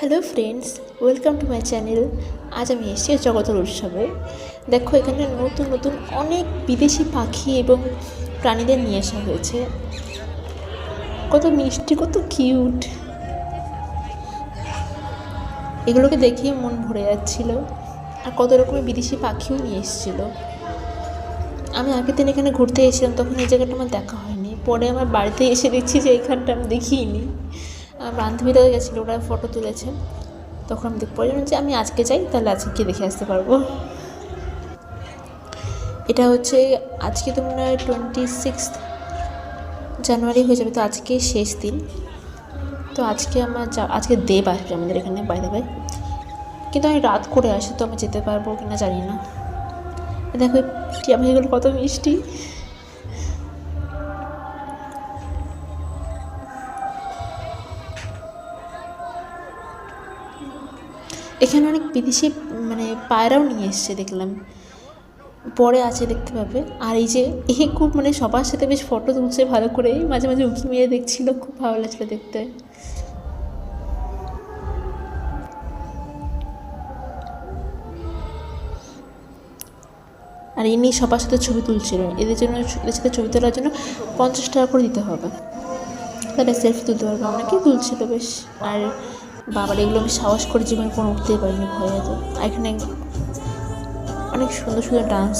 Hello friends, welcome to my channel. আজ আমি এসেছি জগতের উৎসবে। দেখো, এখানে নতুন নতুন অনেক বিদেশি পাখি এবং প্রাণীদের নিয়ে আসা হয়েছে। কত মিষ্টি, কত কিউট! এগুলোকে দেখেই মন ভরে যাচ্ছিল। আর কত রকমের বিদেশি পাখিও নিয়ে এসেছিলো। আমি আগের দিন এখানে ঘুরতে এসেছিলাম, তখন এই জায়গাটা আমার দেখা হয়নি। পরে আমার বাড়িতে এসে দেখছি যে এইখানটা আমি দেখিনি। আমার বান্ধবীরা গেছিলো, ওরা ফটো তুলেছে। তখন আমি পরে যে আমি আজকে যাই, তাহলে আজকে গিয়ে দেখে আসতে পারবো। এটা হচ্ছে আজকে তো মনে হয় 26 জানুয়ারি হয়ে যাবে, তো আজকে শেষ দিন। তো আজকে আজকে দেব আসবে আমাদের এখানে, বাইরে বাই। কিন্তু আমি রাত করে আসি, তো আমি যেতে পারবো কিনা জানি না। দেখো টিয়া পাখিগুলো কত মিষ্টি। এখানে অনেক বিদেশি পায়রাও নিয়ে এসছে দেখলাম, পরে আছে দেখতে পাবে। আর এই যে খুব সবার সাথে বেশ ফটো তুলছে ভালো করে, মাঝে মাঝে উঁকি মেরে দেখছিল, খুব ভালো লাগছিল দেখতে। আর ইনি সবার সাথে ছবি তুলছিলেন। এদের সাথে ছবি তোলার জন্য 50 টাকা করে দিতে হবে, তাহলে সেলফি তুলতে পারবে। অনেকেই তুলছিল বেশ। আর বাবার এগুলো আমি সাহস করে জীবনে কোনো উঠতেই পারিনি, ভয় হতো। আর এখানে অনেক সুন্দর সুন্দর ডান্স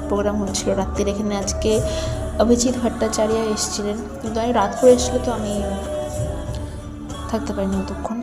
প্রোগ্রাম হচ্ছিলো রাত্রির। এখানে আজকে অভিজিৎ ভট্টাচার্য এসেছিলেন, কিন্তু আমি রাত করে এসেছিলো, তো আমি থাকতে পারিনি অতক্ষণ।